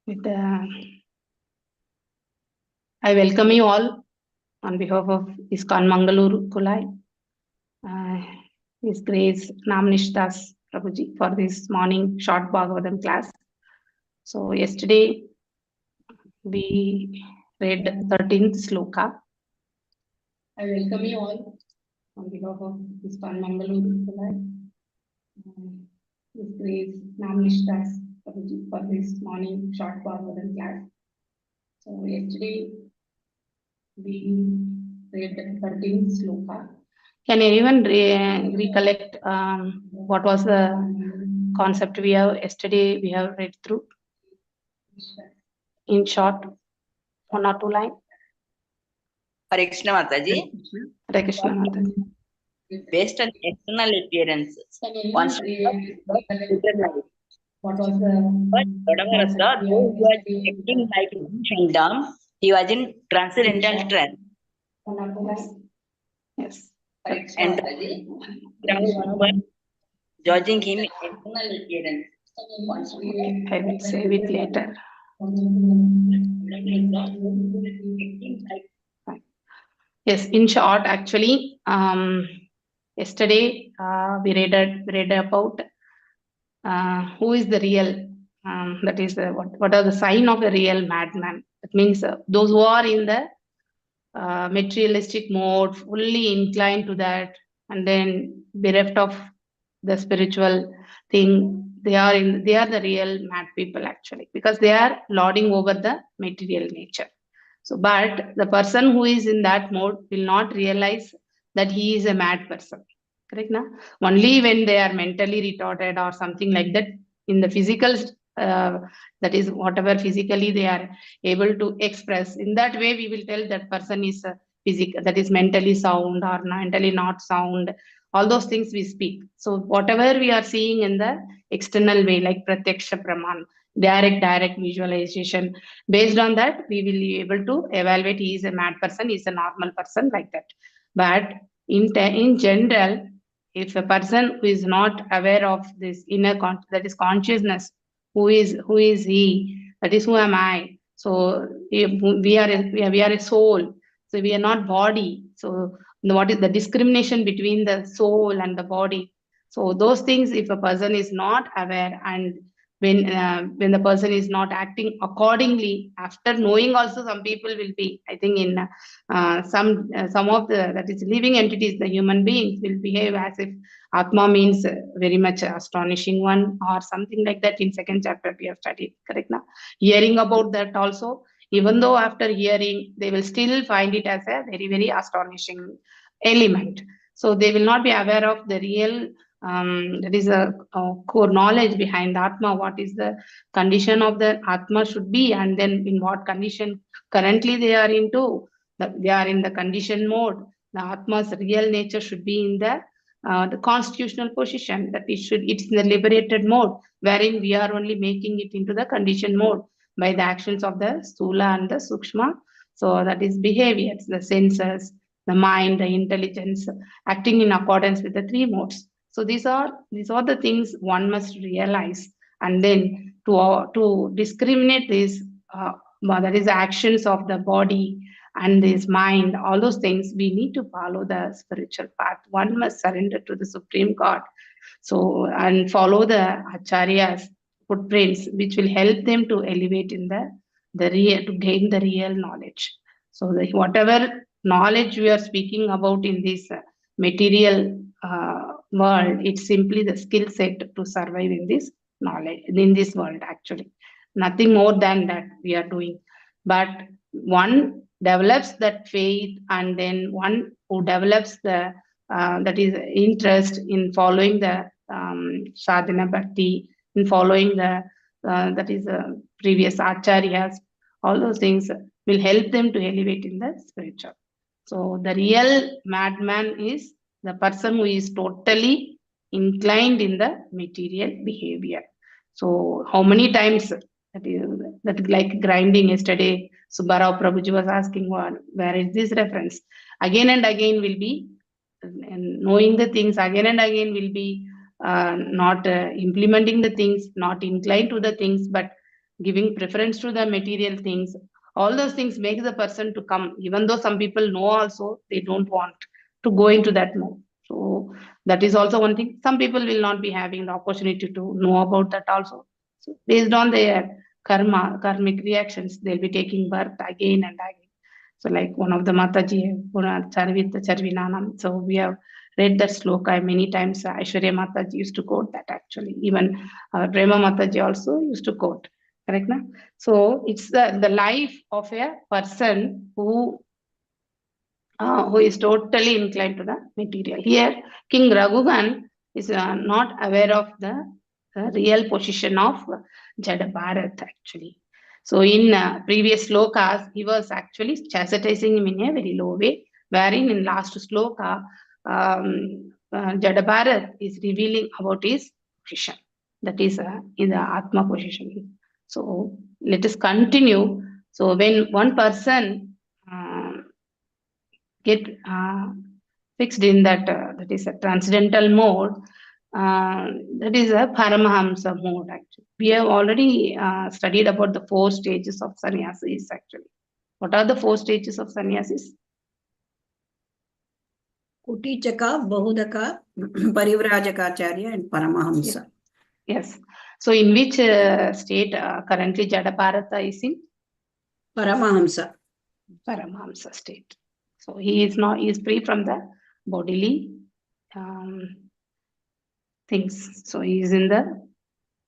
I welcome you all on behalf of ISKCON Mangalore, Kulai. His Grace Namnishtas Prabhuji for this morning short Bhagavadam class. So yesterday we read 13th sloka. I welcome you all on behalf of ISKCON Mangalore, Kulai. His Grace Namnishtas Prabhuji for this morning short Bhagavadam class. So yesterday we read 13th sloka. Can anyone recollect what was the concept we have yesterday we have read through? In short, 1 or 2 lines. Hare Krishna Mataji. Hare Krishna Mataji. Based on external appearance, one should not recognize. What was the Bhagavadam, though he was acting like a kingdom, he was in transcendental strength. 1 or 2 lines. Yes. And judging him external appearance. I will save it later. Yes, in short, actually, yesterday we read about who is the real, that is what are the sign of a real madman. That means those who are in the materialistic mode, fully inclined to that, and then bereft of the spiritual thing, they are the real mad people actually, because they are lording over the material nature. So, but the person who is in that mode will not realize that he is a mad person. Correct, na? Only when they are mentally retarded or something like that, in the physical, that is whatever physically they are able to express. In that way, we will tell that person is physical, that is mentally sound or mentally not sound. All those things we speak. So whatever we are seeing in the external way, like pratyaksha praman, direct visualization, based on that we will be able to evaluate he is a mad person, he is a normal person, like that. But in general, if a person who is not aware of this inner that is consciousness, who is he, that is who am I. So we are a soul, so we are not body. So what is the discrimination between the soul and the body? So those things, if a person is not aware, and when the person is not acting accordingly, after knowing also, some people will be, I think in some of the, that is living entities, the human beings will behave as if Atma means very much astonishing one or something like that. In second chapter we have studied, correct now? Hearing about that also, even though after hearing, they will still find it as a very astonishing element. So they will not be aware of the real, that is a core knowledge behind the Atma, what is the condition of the Atma should be, and then in what condition currently they are into. They are in the condition mode. The Atma's real nature should be in the constitutional position, that it's in the liberated mode, wherein we are only making it into the condition mode by the actions of the Stula and the Sukshma. So that is behaviors, the senses, the mind, the intelligence, acting in accordance with the 3 modes. So these are the things one must realize, and then to discriminate this, that is the actions of the body and this mind, all those things, we need to follow the spiritual path. One must surrender to the Supreme God. So, and follow the Acharyas footprints, which will help them to elevate in the real, to gain the real knowledge. So whatever knowledge we are speaking about in this material world, it's simply the skill set to survive in this knowledge, in this world actually. Nothing more than that we are doing. But one develops that faith, and then one who develops the that is interest in following the sadhana bhakti, in following the that is previous acharyas, all those things will help them to elevate in the spiritual. So the real madman is the person who is totally inclined in the material behavior. So how many times that like grinding yesterday, Subbarao Prabhuji was asking, where is this reference? Again and again will be knowing the things, again and again will be not implementing the things, not inclined to the things, but giving preference to the material things. All those things make the person to come, even though some people know also, they don't want to go into that mode. So that is also one thing. Some people will not be having the opportunity to know about that also. So based on their karmic reactions, they'll be taking birth again and again. So like one of the Mataji, Charvinanam. So we have read that sloka many times. Aishwarya Mataji used to quote that actually. Even Prema Mataji also used to quote. Correct? Na? So it's the life of a person who is totally inclined to the material. Here, King Raghuvan is not aware of the real position of Jada Bharat actually. So in previous slokas, he was actually chastising him in a very low way, wherein in last sloka, Jada Bharat is revealing about his position. That is in the Atma position. So let us continue. So when one person get fixed in that, that is a transcendental mode, that is a Paramahamsa mode actually. We have already studied about the 4 stages of sannyasis actually. What are the 4 stages of sannyasis? Kutichaka, Bahudaka, Parivrajakaacharya and Paramahamsa. Yes. So in which state currently Jada Bharata is in? Paramahamsa. Paramahamsa state. So he is free from the bodily things. So he is in the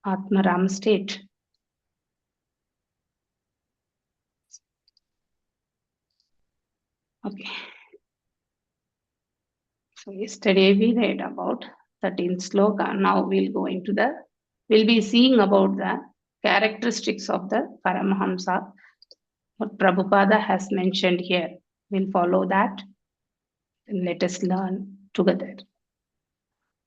Atmaram state. Okay. So yesterday we read about 13th sloka. Now we'll be seeing about the characteristics of the Paramahamsa. What Prabhupada has mentioned here. We'll follow that and let us learn together.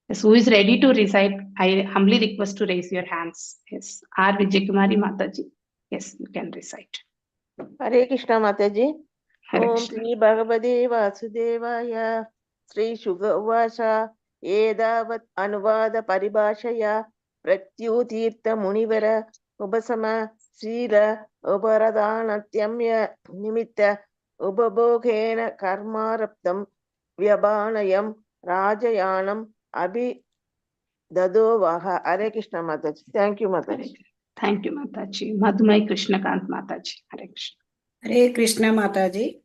Yes, who is ready to recite? I humbly request to raise your hands. Yes, R. Vijayakumari Mataji. Yes, you can recite. Hare Krishna Mataji. Hare Om Krishna. Shri Bhagavade Vasudevaya Sri Shuga Uvasha Edavat Anuvada Paribhashaya Pratyutirtha Munivara Ubasama Srila Uparadhanatyamya Nimitta Ubabhogena Karmaraptam Vyabanayam Rajayanam Abhi Dadovaha. Hare Krishna Mataji. Thank you Mataji. Thank you, Mataji. Madhumai Krishnakant Mataji. Hare Krishna. Hare Krishna Mataji.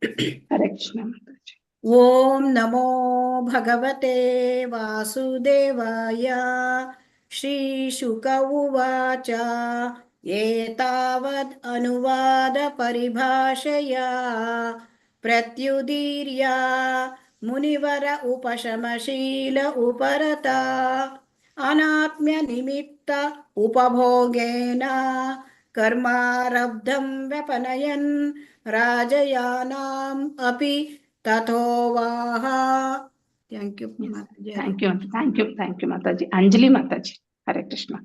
Hare Krishna Mataji. Om Namo Bhagavate Vasudevaya Shri Shuka Uvacha Etavad Anuvada Paribhashaya Pratyudirya Munivara Upashamashila Uparata Anatmya Nimitta Upabhogena Karmarabdham Vyapanayan Rajayanam Api Tathovaha. Thank you, Yes. Mataji. Thank you, Mataji. Anjali Mataji. Hare Krishna.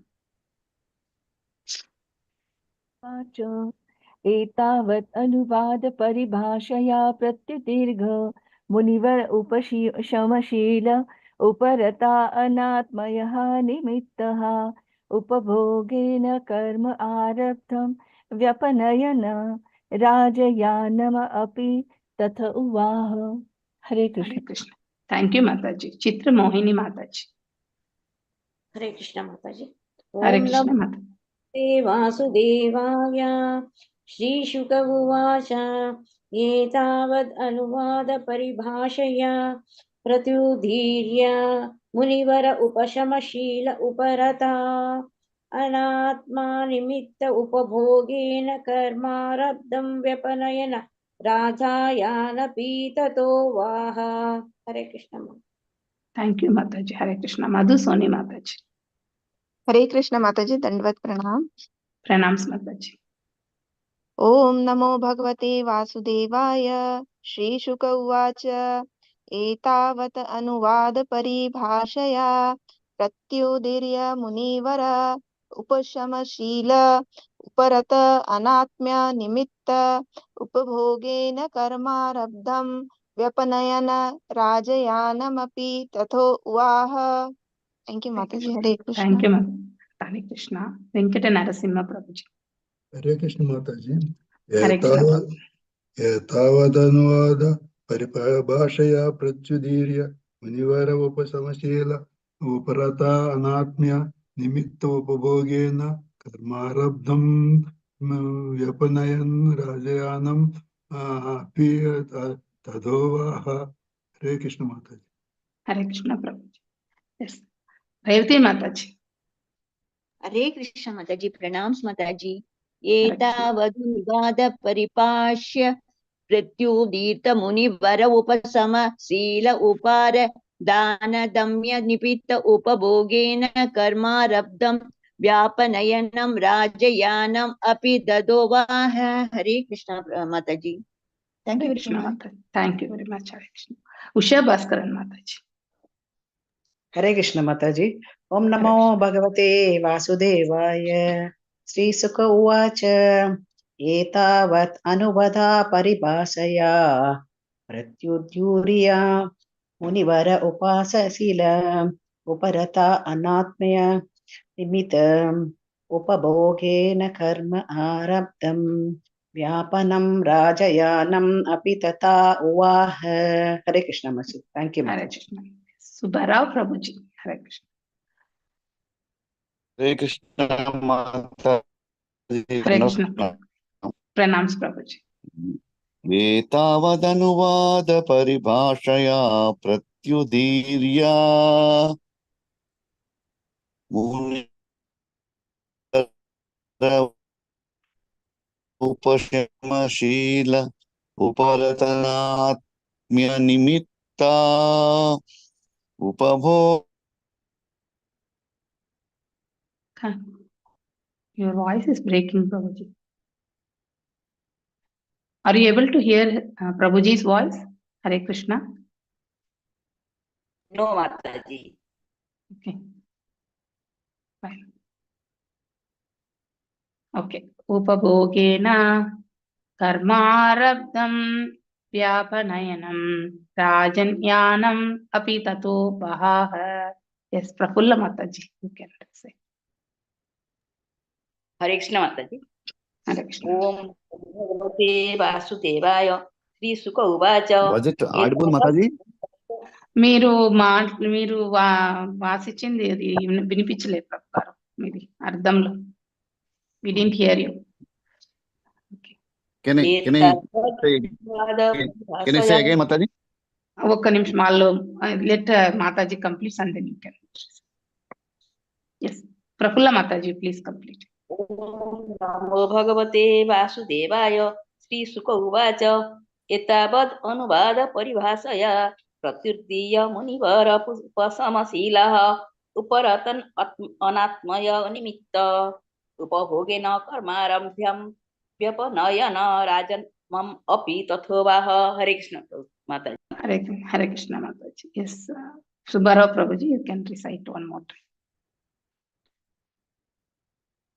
एतावत् अनुवाद परिभाषया प्रत्युदीर्घ मुनिवर उपशमशील उपरता अनात्मयः निमित्तः उपभोगेन कर्म आरब्धं व्यपनयन राजयानम अपि तथ उवाह. हरे Krishna. Hare Krishna. Thank you, Mataji. Chitra Mohini Mataji. Hare Krishna Mataji. Hare Om Krishna Namo Mataji. Vasudevaya Shri Shuka Uvasha Etavad Anuvada Paribhashaya Pratyudhirya Munivara Upashamashila Uparata Anatma Nimitta Upabhogena Karmarabdam Vyapanayana Rajayana Pitato Vaha. Hare Krishna. Thank you, Mataji. Hare Krishna. Madhu Soni Mataji. हरे कृष्ण माताजी दंडवत प्रणाम. Pranams Mataji. ओम नमो भगवते वासुदेवाय. श्री शुक उवाच एतावत् अनुवाद परिभाषया प्रत्युदीर्य मुनिवर उपशमशील उपरत अनात्म्य निमित्त उपभोगेन कर्मारब्धं व्यपनयन राजयानमपि तथो उवाह. थैंक यू माताजी. हरे Krishna. Thank you, Mataji. Hare Krishna. Venkata Narasimha Prabhuji. Hare Krishna Mataji. Hare Krishna Prabhu. एतावदनुवाद परिभाषया प्रत्युदीर्य मुनिवर उपशमशील उपरता अनात्म्य निमित्त उपभोगेन कर्मारब्धं व्यपनयन् राजयानम् अपि तदोवाह. हरे कृष्ण माताजी. Hare Krishna Prabhu. Yes. Revati Mataji. हरे कृष्ण माताजी, प्रणाम माताजी। Hare Krishna. एतावदनुवाद परिपाश्य प्रत्युदीर्त मुनिवर उपसम शील उपार दान दम्य निपित्त उपभोगेन कर्मारब्धं व्यापनयनं राजयानम् अपि ददोवाह। हरे कृष्ण माताजी। Thank you Hare very Krishna much. Mataji. Thank you very much. Hare Krishna. Usha Bhaskaran Mataji. हरे कृष्ण माताजी। ओम नमो भगवते वासुदेवाय। श्रीसुक उवाच एतावत् अनुवदा परिभाषया प्रत्युद्यूर्य मुनिवर उपासशील उपरता अनात्मय निमित्त उपभोगेन कर्म आरब्धं व्यापनं राजयानम् अपि तथा उवाह। हरे कृष्ण माताजी। थैंक यू Hare माताजी। Krishna. Subharao Prabhuji. Hare Krishna. Hare Krishna Mataji. Hare Krishna. Pranams Prabhuji. एतावदनुवाद परिभाषया प्रत्युदीर्य मुनिवर उपशमशील उपरतनात्म्य निमित्ता उपभोग. Your voice is breaking, Prabhuji. Are you able to hear Prabhuji's voice? Hare Krishna. No, Mataji. Okay. Fine. Okay. Upabhogena karmarabdam vyapanayanam rajanyanam api tato bahaha. Yes, Prafulla Mataji, you can say. हरे कृष्ण माताजी। Hare Krishna. ओम भगवते वासुदेवाय। श्री सुक उवाच Was it audible, Mataji? మీరు మీరు వాసిచ్చింది అది వినిపించలేదు ప్రభుగారు మీది అర్థంలో. We didn't hear you. Okay. Can I say again, Mataji? ఒక్క నిమిషం వాళ్ళు let Mataji complete and then you can. Yes. Prafulla Mataji, please complete. ओम नमो भगवते वासुदेवाय। श्री सुक उवाच एतावद् अनुवाद परिभाषया प्रत्युदीर्य मुनिवर उपशमशीलः उपरतन् अनात्मय निमित्त उपभोगेन कर्मारम्भ्यं व्यपनयन राजन्मम् अपि तथोवाह। हरे कृष्ण माताजी। Hare Krishna Mataji. Yes. Subharao Prabhuji, you can recite one more time.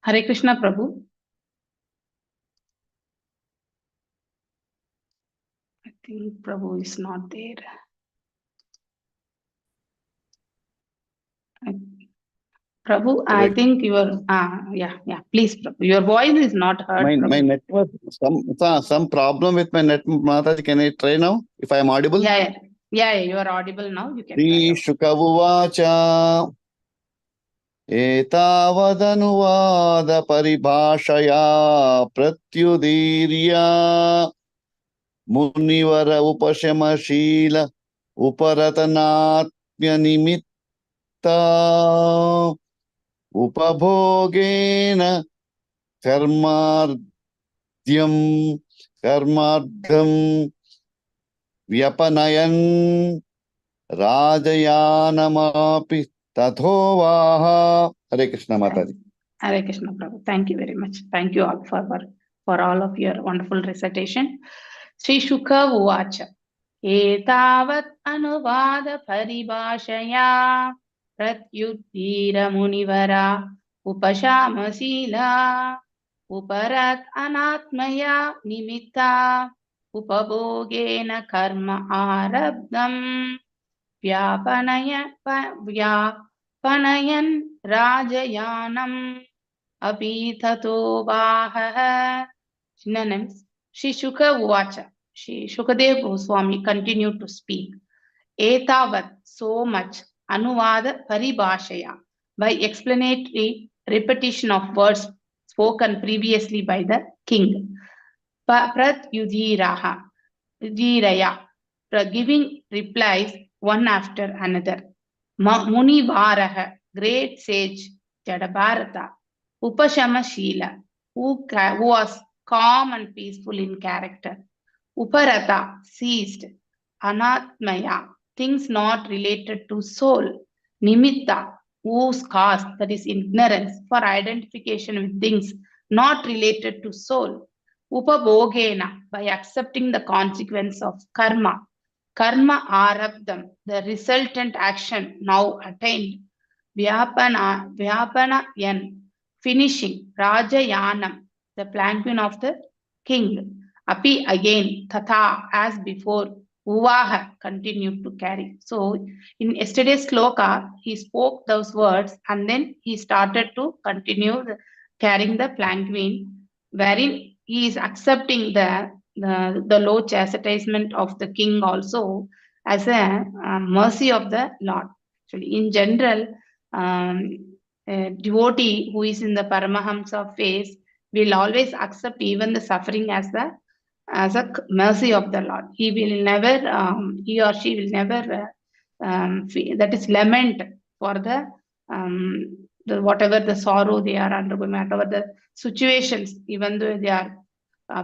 Hare Krishna Prabhu. I think Prabhu is not there. Prabhu, I think you are, yeah, please, Prabhu. Your voice is not heard. My network, some problem with my net, Mataji. Can I try now? If I am audible? Yeah, you are audible now. You can try Shri out. Shuka Uvacha एतावदनुवाद परिभाषया प्रत्युदीर्य मुनिवर उपशमशील उपरतनात्म्य निमित्त उपभोगेन कर्मार्थं व्यपनयन् राजयानमपि तथोवाह. Hare Krishna Mataji. Hare Krishna Prabhu. Thank you very much. Thank you all for all of your wonderful recitation. Sri Shuka Uvacha. Etavat anuvada paribhashaya pratyuddhira munivara upashamasila uparat anatmaya nimitta upabhogena karma arabdam व्यापनयन् राजयानम् api tato vahaha. Synonyms. Shri Shuka Uvacha. Shri Shukadev Goswami continued to speak. Etavat, so much, Anuvada Paribhashaya, by explanatory repetition of words spoken previously by the king. Prat Yudhiraha, Yudhiraya, giving replies one after another. Muni Varaha, great sage, Jadabharata, Upashama Shila, who was calm and peaceful in character. Uparata, ceased. Anatmaya, things not related to soul. Nimitta, whose cause, that is ignorance, for identification with things not related to soul. Upabhogena, by accepting the consequence of karma. Karma arabdam, the resultant action now attained. Vyapana yan, finishing. Rajayanam, the palanquin of the king. Api again, Tata, as before. Uvaha, continued to carry. So in yesterday's sloka, he spoke those words and then he started to continue carrying the palanquin, wherein he is accepting the low chastisement of the king also as a mercy of the Lord. Actually, in general, a devotee who is in the Paramahamsa phase will always accept even the suffering as a mercy of the Lord. He will never, he or she will never, that is lament for the whatever the sorrow they are undergoing, whatever the situations, even though they are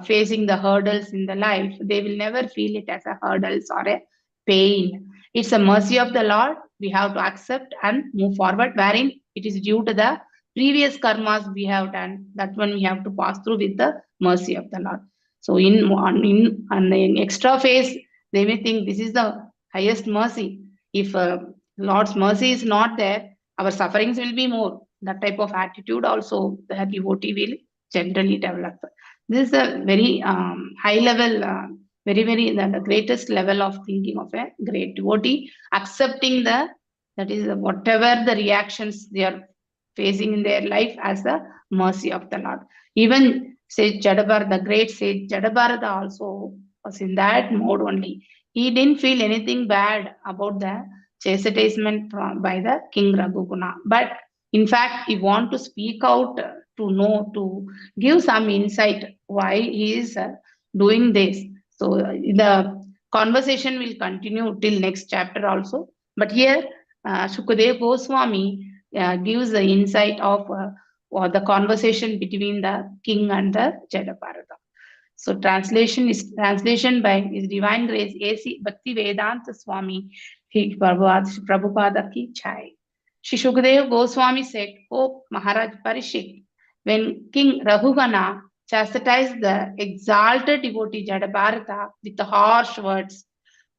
facing the hurdles in the life, they will never feel it as a hurdles or a pain. It's a mercy of the Lord. We have to accept and move forward, wherein it is due to the previous karmas we have done. That one we have to pass through with the mercy of the Lord. So in the extra phase, they may think this is the highest mercy. If Lord's mercy is not there, our sufferings will be more. That type of attitude also the devotee will generally develop. This is a very high level, the greatest level of thinking of a great devotee, accepting that is whatever the reactions they are facing in their life as the mercy of the Lord. Even Sage Jadabharata, the great Sage Jadabharata also was in that mode only. He didn't feel anything bad about the chastisement by the King Raghuguna. But in fact, he wanted to speak out to give some insight why he is doing this. So the conversation will continue till next chapter also. But here, Shukadev Goswami gives the insight of the conversation between the king and the Jadabharata. So translation by His Divine Grace A.C. Bhakti Vedanta Swami Prabhupada ki Jai. Shri Shukadev Goswami said, "O Maharaj Parishit, when King Raghugana chastised the exalted devotee Jadabharata with the harsh words,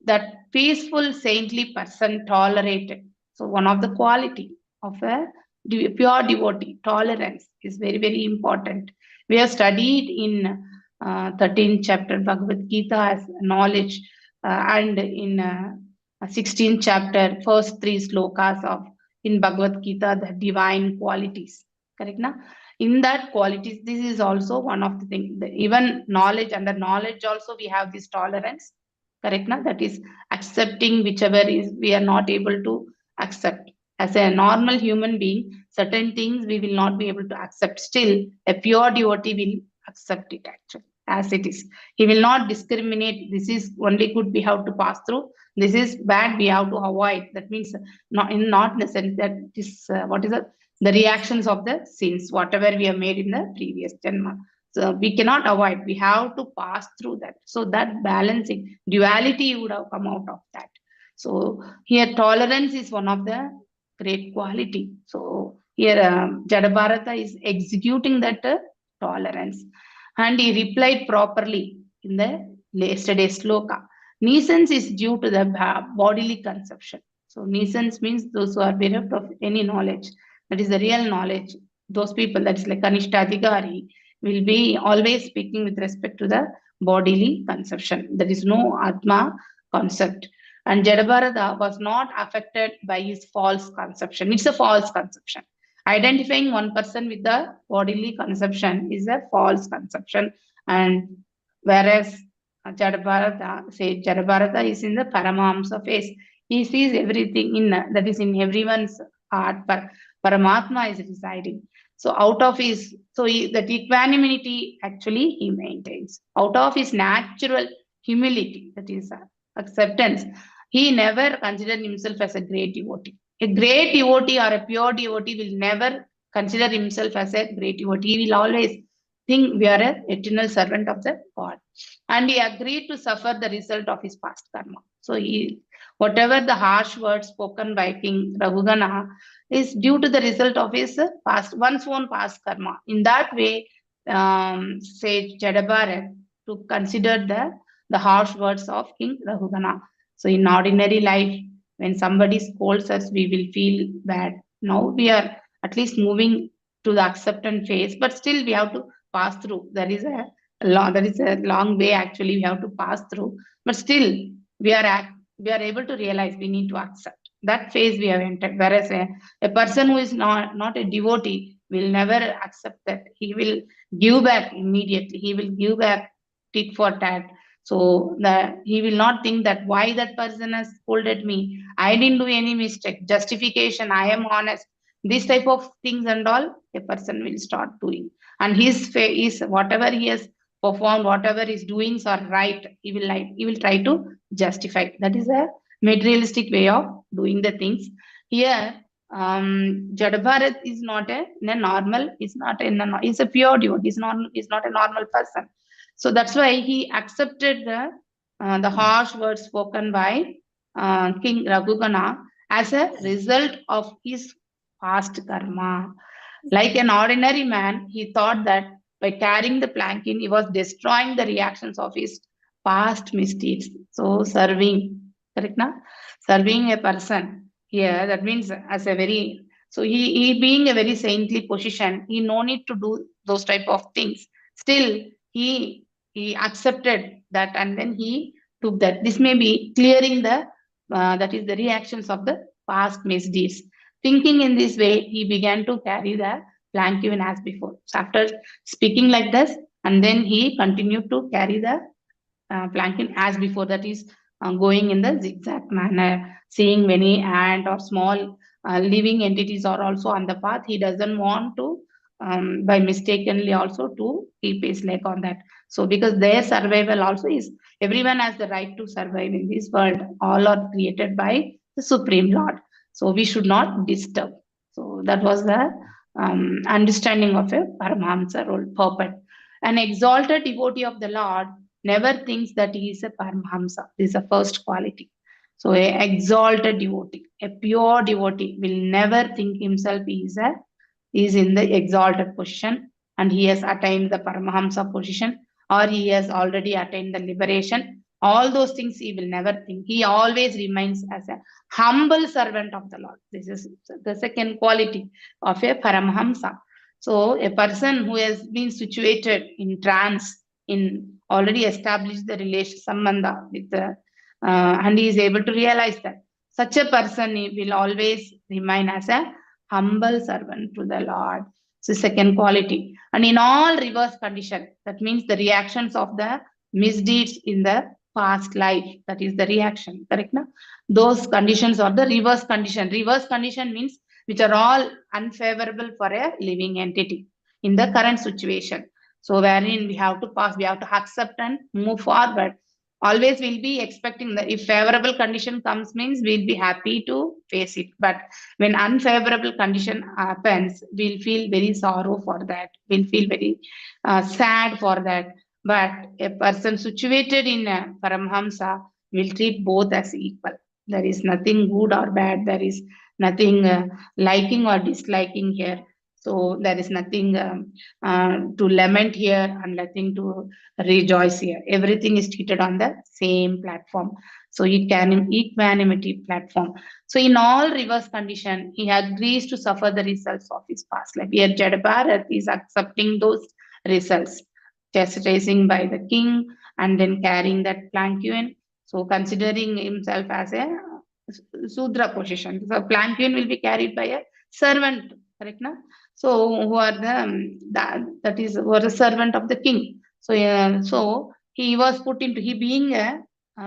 that peaceful saintly person tolerated." So one of the quality of a pure devotee, tolerance, is very, very important. We have studied in 13th chapter Bhagavad Gita as knowledge, and in 16th chapter, first 3 slokas of in Bhagavad Gita, the divine qualities. Correct? Na? In that qualities, this is also one of the things. Even knowledge, under knowledge also we have this tolerance. Correct? Na? That is accepting whichever is we are not able to accept. As a normal human being, certain things we will not be able to accept. Still, a pure devotee will accept it actually as it is. He will not discriminate. This is only good we have to pass through. This is bad we have to avoid. That means not in the sense that this the reactions of the sins, whatever we have made in the previous janma. So we cannot avoid. We have to pass through that. So that balancing, duality would have come out of that. So here tolerance is one of the great quality. So here Jadabharata is executing that tolerance. And he replied properly in the yesterday's sloka. Nescience is due to the bodily conception. So nescience means those who are bereft of any knowledge. That is the real knowledge. Those people, that is like Kanishtadhikari, will be always speaking with respect to the bodily conception. There is no Atma concept. And Jadabharata was not affected by his false conception. It's a false conception. Identifying one person with the bodily conception is a false conception, and whereas Jadabharata is in the Paramahamsa phase. He sees everything in that is in everyone's heart, but Paramatma is residing. So out of his, that equanimity actually he maintains. Out of his natural humility, that is acceptance, he never considered himself as a great devotee. A great devotee or a pure devotee will never consider himself as a great devotee. He will always think we are an eternal servant of the God. And he agreed to suffer the result of his past karma. So whatever the harsh words spoken by King Raghugana is due to the result of his one's own past karma. In that way, sage Jadabharat to consider the harsh words of King Raghugana. So in ordinary life, when somebody scolds us, we will feel bad. Now we are at least moving to the acceptance phase, but still we have to pass through. There is a long way actually we have to pass through, but still we are able to realize we need to accept. That phase we have entered. Whereas a person who is not a devotee will never accept that. He will give back immediately. He will give back tit for tat. So that he will not think that why that person has scolded me. I didn't do any mistake. Justification. I am honest. This type of things and all a person will start doing. And his face, whatever he has performed, whatever his doings are right, he will try to justify. That is a materialistic way of doing the things. Here, Jadabharat is not a normal. He's a pure devotee. He's not a normal person. So that's why he accepted the harsh words spoken by King Raghugana as a result of his past karma. Like an ordinary man, he thought that by carrying the planking, he was destroying the reactions of his past misdeeds. So serving, correct na? Serving a person here, that means as a very, so he being a very saintly position, he no need to do those type of things. Still, he accepted that and then he took that. This may be clearing the, that is the reactions of the past misdeeds. Thinking in this way, he began to carry the plank even as before. So after speaking like this, and then he continued to carry the planking as before, that is going in the zigzag manner, seeing many ant or small living entities are also on the path. He doesn't want to by mistakenly also to keep his leg on that. So because their survival also is, everyone has the right to survive in this world. All are created by the Supreme Lord. So we should not disturb. So that was the understanding of a Paramahamsa role, purport. An exalted devotee of the Lord never thinks that he is a Paramahamsa. This is the first quality. So an exalted devotee, a pure devotee will never think himself is in the exalted position and he has attained the Paramahamsa position or he has already attained the liberation. All those things he will never think. He always remains as a humble servant of the Lord. This is the second quality of a Paramahamsa. So a person who has been situated in trance, in already established the relation sambandha with the, and he is able to realize that such a person will always remain as a humble servant to the Lord. So second quality. And in all reverse condition, that means the reactions of the misdeeds in the past life, that is the reaction, correct na? Those conditions are the reverse condition. Reverse condition means which are all unfavorable for a living entity in the current situation. So wherein we have to pass, we have to accept and move forward. Always we'll be expecting that if favorable condition comes means we'll be happy to face it. But when unfavorable condition happens, we'll feel very sorrow for that. We'll feel very sad for that. But a person situated in a Paramahamsa will treat both as equal. There is nothing good or bad. There is nothing liking or disliking here. So there is nothing to lament here and nothing to rejoice here. Everything is treated on the same platform. So equanimity platform. So in all reverse condition, he agrees to suffer the results of his past life. Here Jadabharat is accepting those results, chastising by the king and then carrying that plankion. So considering himself as a Sudra position. So plankion will be carried by a servant, correct na? So who are the that is was a servant of the king. So he was put into, he being a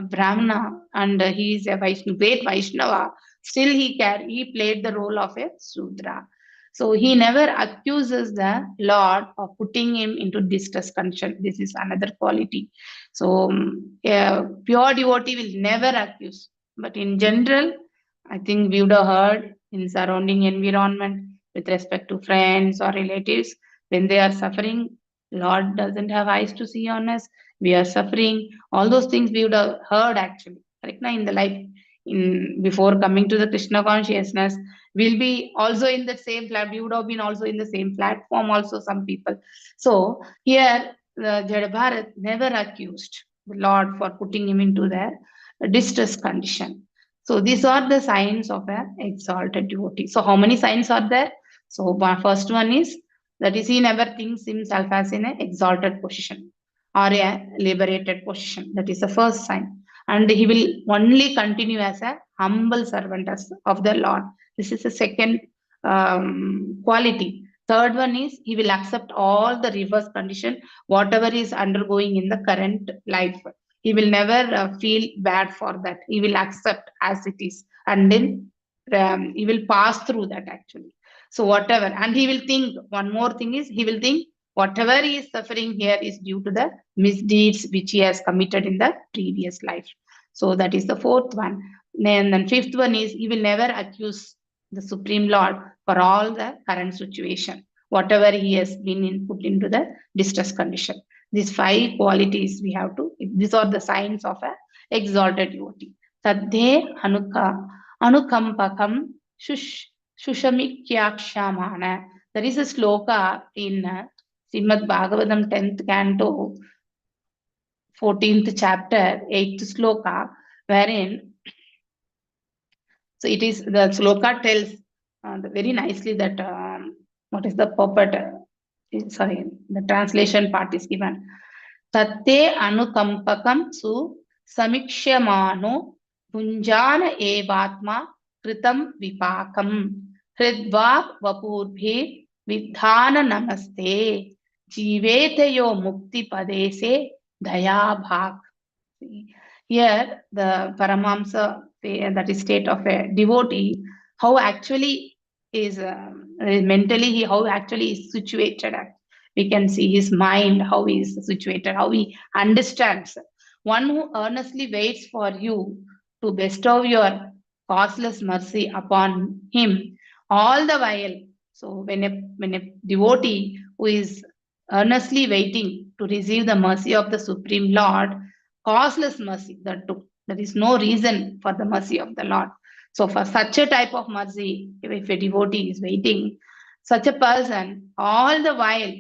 Brahmana, and he is a great Vaishnava. Still he played the role of a Sudra. So he never accuses the Lord of putting him into distress condition. This is another quality. So a pure devotee will never accuse. But in general, I think we would have heard in surrounding environment with respect to friends or relatives, when they are suffering, Lord doesn't have eyes to see on us. We are suffering. All those things we would have heard actually. Correct na? In the life, in before coming to the Krishna consciousness, we'll be also in the same flat. We would have been also in the same platform. Also, some people. So here, the Jada Bharat never accused the Lord for putting him into the distress condition. So these are the signs of an exalted devotee. So how many signs are there? So first one is that is he never thinks himself as in an exalted position or a liberated position. That is the first sign. And he will only continue as a humble servant of the Lord. This is the second quality. Third one is he will accept all the reverse condition, whatever is undergoing in the current life. He will never feel bad for that. He will accept as it is, and then he will pass through that actually. So whatever, and he will think, one more thing is, he will think whatever he is suffering here is due to the misdeeds which he has committed in the previous life. So that is the fourth one. Then fifth one is he will never accuse the Supreme Lord for all the current situation, whatever he has been put into the distress condition. These 5 qualities we have to, these are the signs of an exalted devotee. Tadhe anukampakam shushamikyakshama. There is a sloka in Srimad Bhagavadam 10th canto, 14th chapter, 8th sloka, wherein, so it is, the sloka tells very nicely that what is the purport, sorry, the translation part is given. Tatte anukampakam su samikshyamano punjana evatma kritam vipakam hridva vapurbhi vidhana namaste jivetayo mukti padese daya bhak. Here the Paramahamsa, that is state of a devotee, how actually is mentally, how actually is situated. We can see his mind, how he is situated, how he understands. One who earnestly waits for you to bestow your causeless mercy upon him all the while. So when a devotee who is earnestly waiting to receive the mercy of the Supreme Lord, causeless mercy, that too, there is no reason for the mercy of the Lord. So for such a type of mercy, if a devotee is waiting, such a person all the while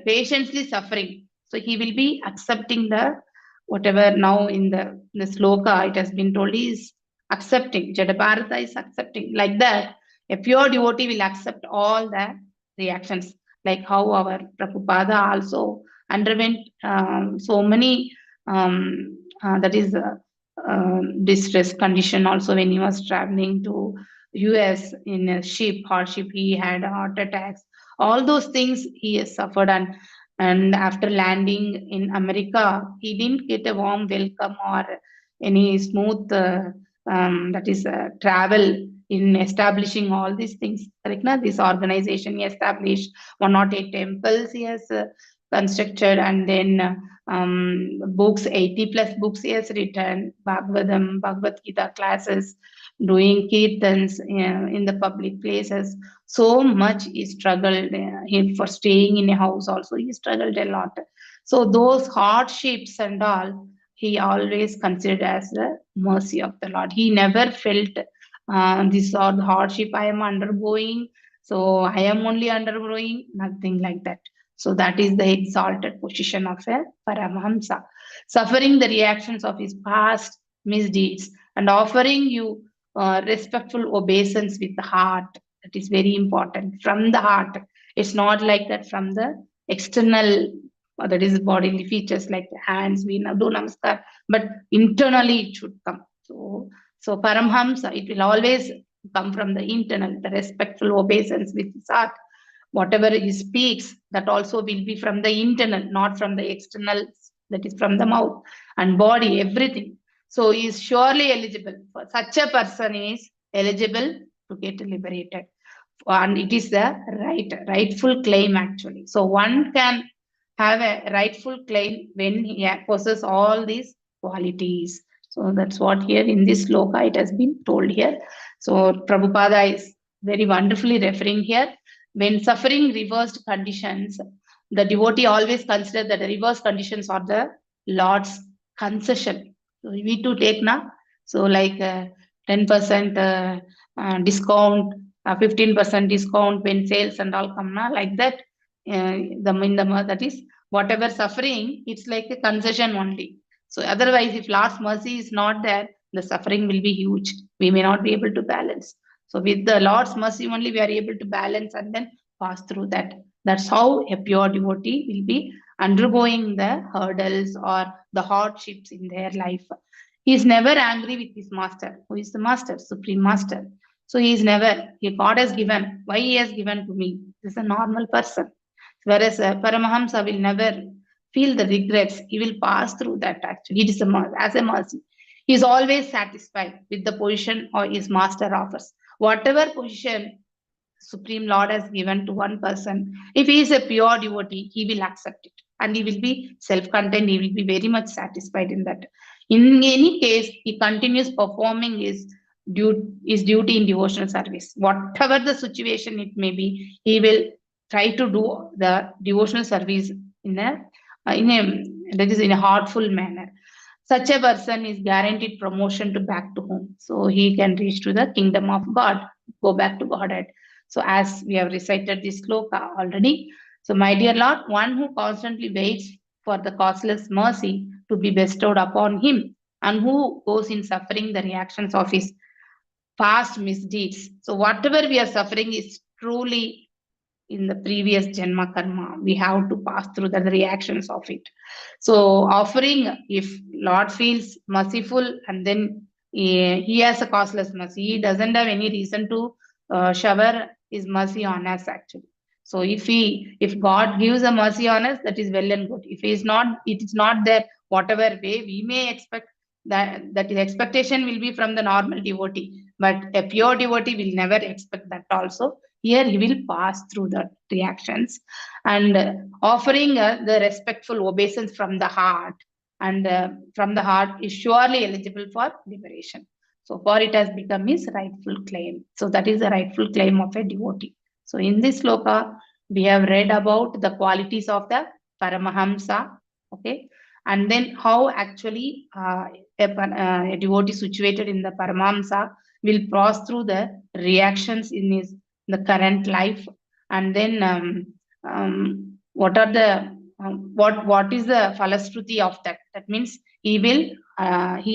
patiently suffering, so he will be accepting the whatever now in the sloka it has been told, he is accepting, Jadabharata is accepting. Like that, a pure devotee will accept all the reactions, like how our Prabhupada also underwent so many that is distress condition also when he was traveling to US in a hardship, he had heart attacks, all those things he has suffered, and after landing in America, he didn't get a warm welcome or any smooth that is travel in establishing all these things. Correct na? This organization he established 108 temples he has constructed, and then books, 80 plus books he has written, Bhagavadam, Bhagavad Gita classes, doing kirtans in the public places. So much he struggled. He, for staying in a house also, he struggled a lot. So those hardships and all, he always considered as the mercy of the Lord. He never felt this or the hardship I am undergoing, so I am only undergoing, nothing like that. So that is the exalted position of a Paramahamsa, suffering the reactions of his past misdeeds and offering you respectful obeisance with the heart. That is very important, from the heart. It's not like that from the external, that is bodily features like the hands, we now do namaskar, but internally it should come. So Paramhamsa, it will always come from the internal, the respectful obeisance with his heart. Whatever he speaks, that also will be from the internal, not from the external, that is from the mouth and body, everything. So he is surely eligible. Such a person is eligible to get liberated. And it is the rightful claim actually. So one can have a rightful claim when he possesses all these qualities. So that's what here in this sloka it has been told here. So Prabhupada is very wonderfully referring here. When suffering reversed conditions, the devotee always consider that the reverse conditions are the Lord's concession. So we need to take now. So like 10% discount, 15% discount when sales and all come now, like that. That is whatever suffering, it's like a concession only. So otherwise, if Lord's mercy is not there, the suffering will be huge. We may not be able to balance. So with the Lord's mercy only, we are able to balance and then pass through that. That's how a pure devotee will be undergoing the hurdles or the hardships in their life. He is never angry with his master. Who is the master? Supreme Master. So he is never, God has given, why he has given to me? This is a normal person. Whereas Paramahamsa will never feel the regrets. He will pass through that actually. It is as a mercy. He is always satisfied with the position or his master offers. Whatever position Supreme Lord has given to one person, if he is a pure devotee, he will accept it. And he will be self-contained. He will be very much satisfied in that. In any case, he continues performing his duty in devotional service. Whatever the situation it may be, he will try to do the devotional service in a heartful manner. Such a person is guaranteed promotion to back to home. So he can reach to the kingdom of God, go back to Godhead. So as we have recited this sloka already. So my dear Lord, one who constantly waits for the causeless mercy to be bestowed upon him and who goes in suffering the reactions of his past misdeeds. So whatever we are suffering is truly in the previous Janma karma. We have to pass through the reactions of it. So offering, if Lord feels merciful and then he has a causeless mercy, he doesn't have any reason to shower his mercy on us actually. So if God gives a mercy on us, that is well and good. If it is not there, whatever way we may expect, that expectation will be from the normal devotee, but a pure devotee will never expect that also. Here he will pass through the reactions and offering the respectful obeisance from the heart, and from the heart is surely eligible for liberation. So for it has become his rightful claim. So that is the rightful claim of a devotee. So in this sloka, we have read about the qualities of the Paramahamsa, okay, and then how actually a devotee situated in the Paramahamsa will pass through the reactions in the current life, and then what is the falastruti of that? That means he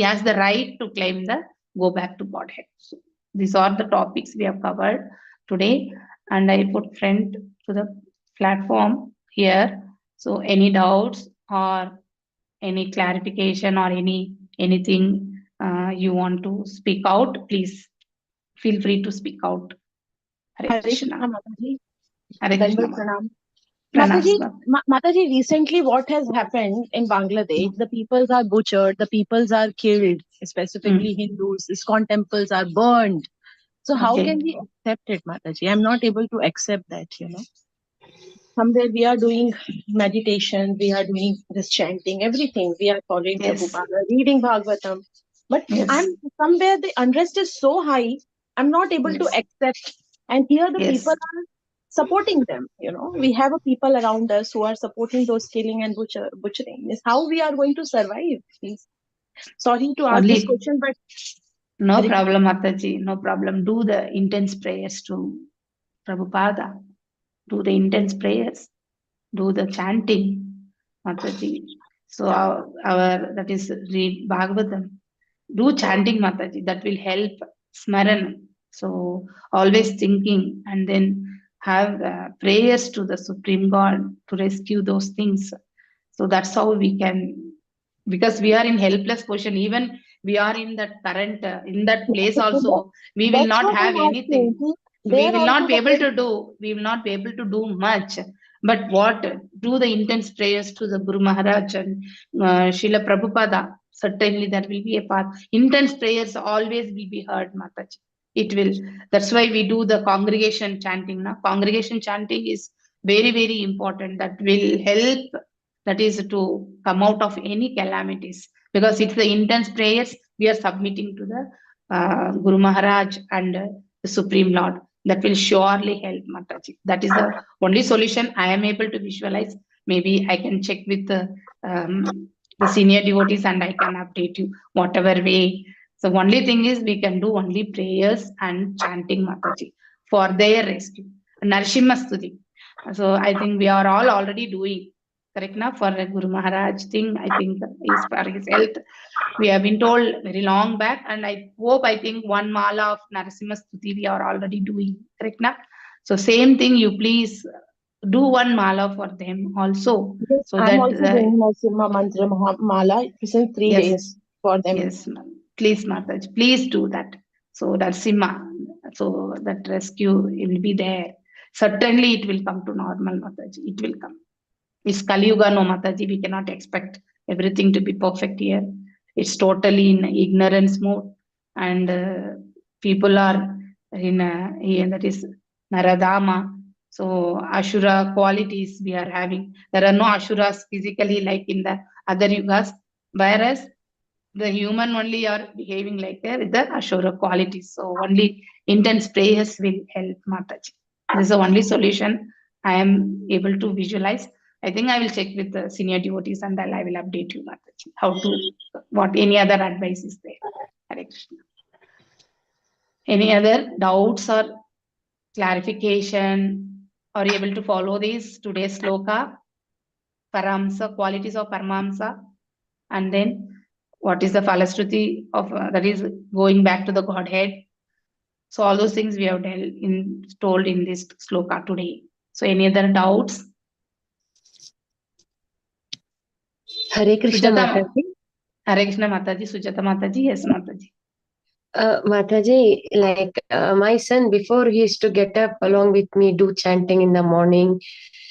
has the right to claim the go back to Godhead. So these are the topics we have covered today, and I put friend to the platform here. So any doubts or any clarification or anything you want to speak out, please feel free to speak out. Hare Krishna. Mataji. Hare Krishna. Pranam. Pranam. Mataji, recently what has happened in Bangladesh, the peoples are butchered, the peoples are killed, specifically Hindus, ISKCON temples are burned. So how Okay. can we accept it, Mataji? I'm not able to accept that, Somewhere we are doing meditation, we are doing this chanting, everything. We are following Prabhupada, reading Bhagavatam. But somewhere the unrest is so high, I'm not able to accept. And here the people are supporting them, We have a people around us who are supporting those killing and butchering. Is how we are going to survive, please. Sorry to ask this question, but... No problem, Mataji. No problem. Do the intense prayers to Prabhupada. Do the intense prayers. Do the chanting, Mataji. So our that is read Bhagavatam. Do chanting, Mataji. That will help. Smaran. So always thinking and then have prayers to the Supreme God to rescue those things. So that's how we can, because we are in helpless position. Even we are in that current, in that place also, we will That's not what have I'm asking. anything. We There will not also be the able to do, we will not be able to do much. But what, do the intense prayers to the Guru Maharaj and Srila Prabhupada, certainly that will be a path. Intense prayers always will be heard, Mataji. It will. That's why we do the congregation chanting. Now, congregation chanting is very, very important. That will help, that is to come out of any calamities. Because it's the intense prayers we are submitting to the Guru Maharaj and the Supreme Lord. That will surely help, Mataji. That is the only solution I am able to visualize. Maybe I can check with the senior devotees and I can update you whatever way. So only thing is we can do only prayers and chanting, Mataji, for their rescue. Narsimha Stuti. So I think we are all already doing, correct now, for the Guru Maharaj thing. I think is for his health. We have been told very long back, and I hope, I think one mala of Narasimha Stuti we are already doing, correct now? So same thing, you please do one mala for them also. Yes, So I'm that also doing Narasimha Mantra Mala. It's in 3 yes, days for them. yes, please, Mataji, please do that. So Narasimha, so that rescue will be there. Certainly it will come to normal, Mataji. It will come. It's Kali Yuga, no, Mataji. We cannot expect everything to be perfect here. It's totally in ignorance mode, and people are in that is Naradama. So Ashura qualities we are having. There are no Ashuras physically like in the other yugas, whereas the human only are behaving like there with the Ashura qualities. So only intense prayers will help, Mataji. This is the only solution I am able to visualize. I think I will check with the senior devotees and I will update you, Mataji, how to, what any other advice is there. Hare Krishna. Any other doubts or clarification? Are you able to follow this today's sloka? Paramsa, qualities of Paramamsa, and then what is the Falastruti of that is going back to the Godhead. So all those things we have told in this sloka today. So any other doubts? Hare Krishna Sujata, Mataji. Hare Krishna Mataji, Sujata Mataji, yes Mataji. Mataji, like my son, before he used to get up along with me, do chanting in the morning.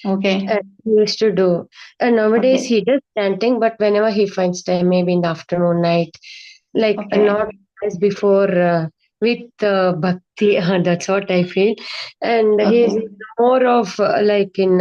Okay. He used to do. And nowadays Okay. he does chanting, but whenever he finds time, maybe in the afternoon, night, like Okay. not as before with bhakti. That's what I feel. And he's Okay. more of like in